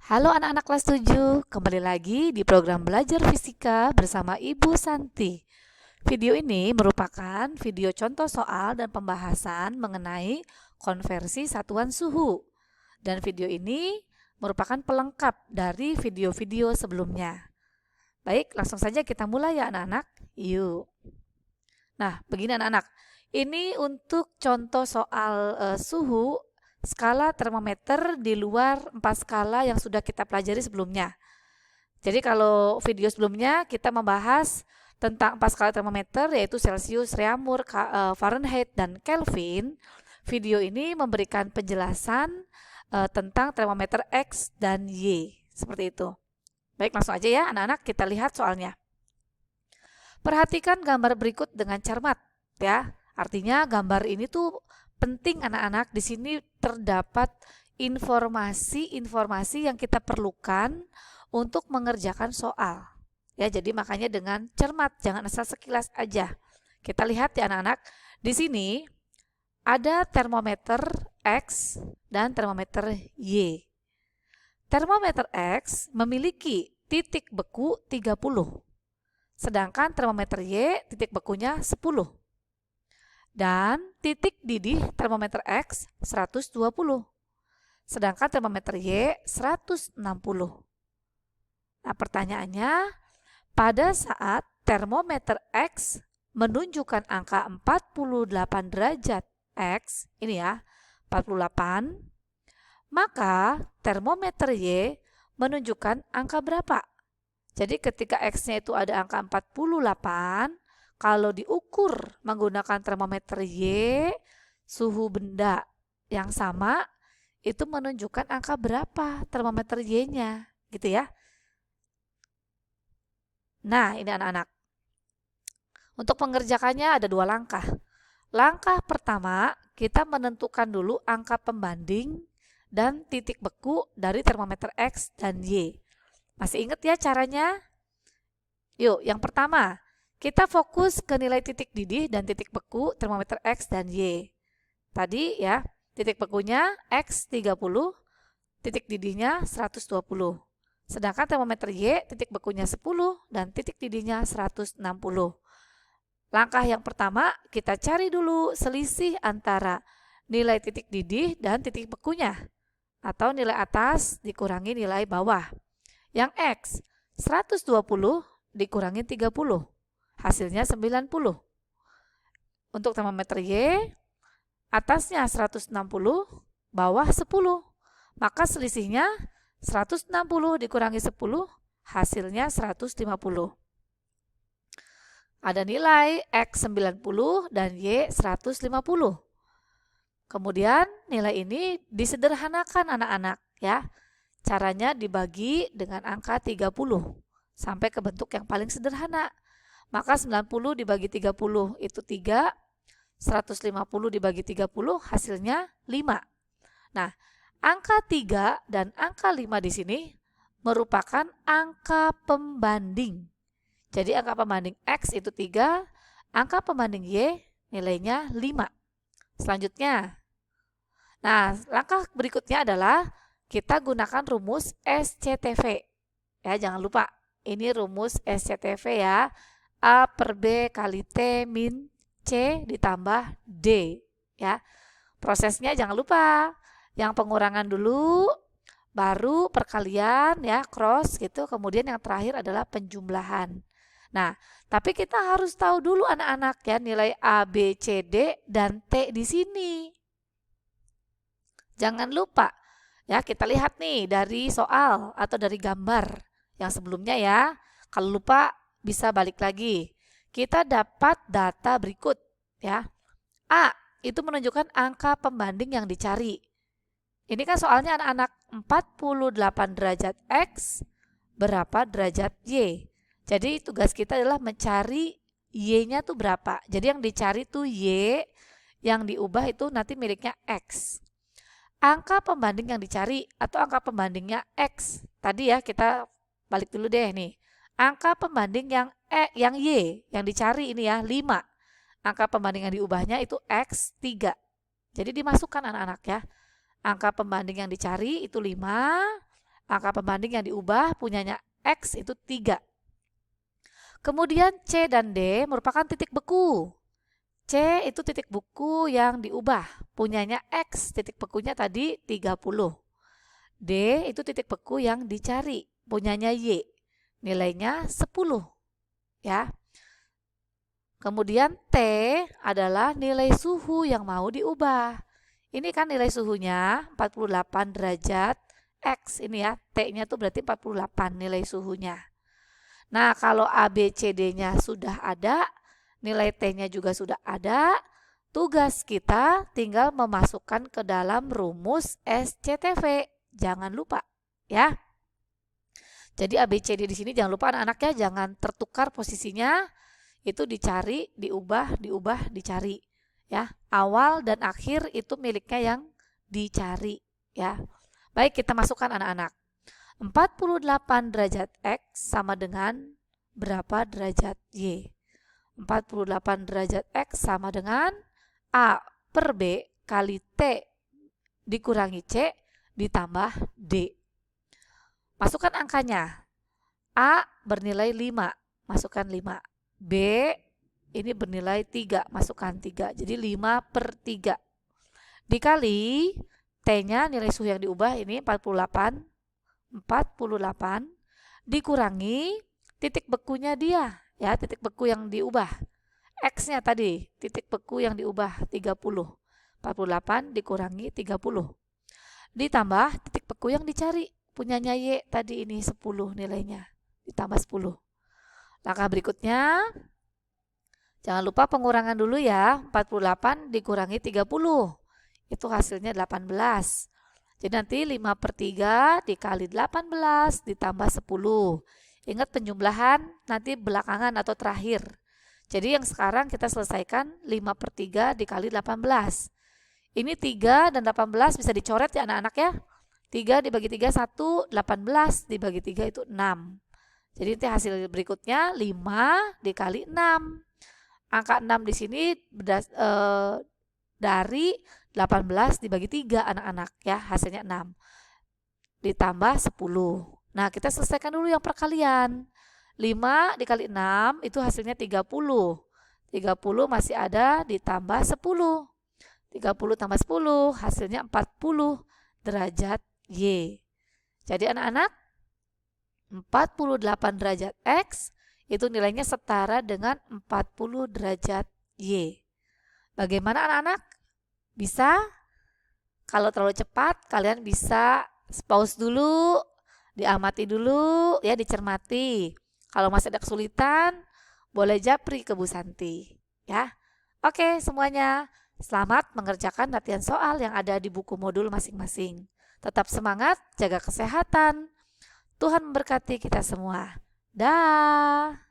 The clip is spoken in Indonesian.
Halo anak-anak kelas 7, kembali lagi di program belajar fisika bersama Ibu Santi. Video ini merupakan video contoh soal dan pembahasan mengenai konversi satuan suhu. Dan video ini merupakan pelengkap dari video-video sebelumnya. Baik, langsung saja kita mulai ya anak-anak. Yuk. Nah, begini anak-anak. Ini untuk contoh soal suhu skala termometer di luar 4 skala yang sudah kita pelajari sebelumnya. Jadi kalau video sebelumnya kita membahas tentang 4 skala termometer yaitu Celsius, Reaumur, Fahrenheit, dan Kelvin. Video ini memberikan penjelasan tentang termometer X dan Y. Seperti itu. Baik, langsung aja ya anak-anak kita lihat soalnya. Perhatikan gambar berikut dengan cermat ya. Artinya gambar ini tuh penting anak-anak. Di sini terdapat informasi-informasi yang kita perlukan untuk mengerjakan soal. Ya, jadi makanya dengan cermat, jangan asal sekilas aja. Kita lihat ya anak-anak. Di sini ada termometer X dan termometer Y. Termometer X memiliki titik beku 30. Sedangkan termometer Y titik bekunya 10. Dan titik didih termometer X 120. Sedangkan termometer Y 160. Nah, pertanyaannya, pada saat termometer X menunjukkan angka 48 derajat X, ini ya, 48, maka termometer Y menunjukkan angka berapa? Jadi ketika X-nya itu ada angka 48, kalau diukur menggunakan termometer Y, suhu benda yang sama itu menunjukkan angka berapa termometer Y-nya, gitu ya. Nah, ini anak-anak. Untuk mengerjakannya ada 2 langkah. Langkah pertama, kita menentukan dulu angka pembanding dan titik beku dari termometer X dan Y. Masih ingat ya caranya? Yuk, yang pertama, kita fokus ke nilai titik didih dan titik beku termometer X dan Y. Tadi ya, titik bekunya X 30, titik didihnya 120. Sedangkan termometer Y, titik bekunya 10 dan titik didihnya 160. Langkah yang pertama, kita cari dulu selisih antara nilai titik didih dan titik bekunya. Atau nilai atas dikurangi nilai bawah. Yang X, 120 dikurangi 30. Hasilnya 90. Untuk termometer Y, atasnya 160, bawah 10. Maka selisihnya 160 dikurangi 10, hasilnya 150. Ada nilai X 90 dan Y 150. Kemudian nilai ini disederhanakan anak-anak ya. Caranya dibagi dengan angka 30 sampai ke bentuk yang paling sederhana. Maka 90 dibagi 30 itu 3, 150 dibagi 30 hasilnya 5. Nah, angka 3 dan angka 5 di sini merupakan angka pembanding. Jadi angka pembanding X itu 3, angka pembanding Y nilainya 5. Selanjutnya, nah langkah berikutnya adalah kita gunakan rumus SCTV. Ya, jangan lupa, ini rumus SCTV ya. A per B kali T min C ditambah D ya. Prosesnya jangan lupa, yang pengurangan dulu, baru perkalian ya, cross gitu, kemudian yang terakhir adalah penjumlahan. Nah, tapi kita harus tahu dulu anak-anak ya nilai A, B, C, D, dan T di sini. Jangan lupa ya, kita lihat nih dari soal atau dari gambar yang sebelumnya ya. Kalau lupa bisa balik lagi. Kita dapat data berikut ya. A itu menunjukkan angka pembanding yang dicari. Ini kan soalnya anak-anak, 48 derajat X berapa derajat Y. Jadi tugas kita adalah mencari Y-nya tuh berapa. Jadi yang dicari tuh Y, yang diubah itu nanti miliknya X. Angka pembanding yang dicari atau angka pembandingnya X. Tadi ya kita balik dulu deh nih. Angka pembanding yang Y, yang dicari ini ya 5. Angka pembanding yang diubahnya itu X 3. Jadi dimasukkan anak-anak ya. Angka pembanding yang dicari itu 5, Angka pembanding yang diubah punyanya X itu 3. Kemudian C dan D merupakan titik beku. C itu titik beku yang diubah, punyanya X, titik bekunya tadi 30. D itu titik beku yang dicari, punyanya Y, nilainya 10. Ya. Kemudian T adalah nilai suhu yang mau diubah. Ini kan nilai suhunya 48 derajat X, ini ya, T-nya tuh berarti 48 nilai suhunya. Nah, kalau A, B, C, D-nya sudah ada, nilai T-nya juga sudah ada, tugas kita tinggal memasukkan ke dalam rumus SCTV. Jangan lupa, ya. Jadi A, B, C, D di sini jangan lupa anak-anak ya, jangan tertukar posisinya. Itu dicari, diubah, dicari. Ya, awal dan akhir itu miliknya yang dicari, ya. Baik, kita masukkan anak-anak. 48 derajat X sama dengan berapa derajat Y? 48 derajat X sama dengan A per B kali T dikurangi C ditambah D. Masukkan angkanya. A bernilai 5, masukkan 5. B ini bernilai 3, masukkan 3. Jadi 5 per 3. Dikali T-nya nilai suhu yang diubah ini 48 dikurangi titik bekunya dia, ya, titik beku yang diubah. X-nya tadi, titik beku yang diubah 30. 48 dikurangi 30. Ditambah titik beku yang dicari, punyanya Y tadi ini 10 nilainya, ditambah 10. Langkah berikutnya, jangan lupa pengurangan dulu ya, 48 dikurangi 30. Itu hasilnya 18. Jadi nanti 5 per 3 dikali 18 ditambah 10. Ingat penjumlahan nanti belakangan atau terakhir. Jadi yang sekarang kita selesaikan 5 per 3 dikali 18. Ini 3 dan 18 bisa dicoret ya anak-anak ya. 3 dibagi 3 1, 18 dibagi 3 itu 6. Jadi nanti hasil berikutnya 5 dikali 6. Angka 6 di sini dari 18 dibagi 3 anak-anak ya, hasilnya 6 ditambah 10. Nah, kita selesaikan dulu yang perkalian. 5 dikali 6 itu hasilnya 30. 30 masih ada ditambah 10. 30 tambah 10 hasilnya 40 derajat Y. Jadi anak-anak 48 derajat X itu nilainya setara dengan 40 derajat Y. Bagaimana anak-anak? Bisa? Kalau terlalu cepat, kalian bisa pause dulu, diamati dulu, ya, dicermati. Kalau masih ada kesulitan, boleh japri ke Bu Santi, ya. Oke, semuanya, selamat mengerjakan latihan soal yang ada di buku modul masing-masing. Tetap semangat, jaga kesehatan. Tuhan memberkati kita semua. Dah.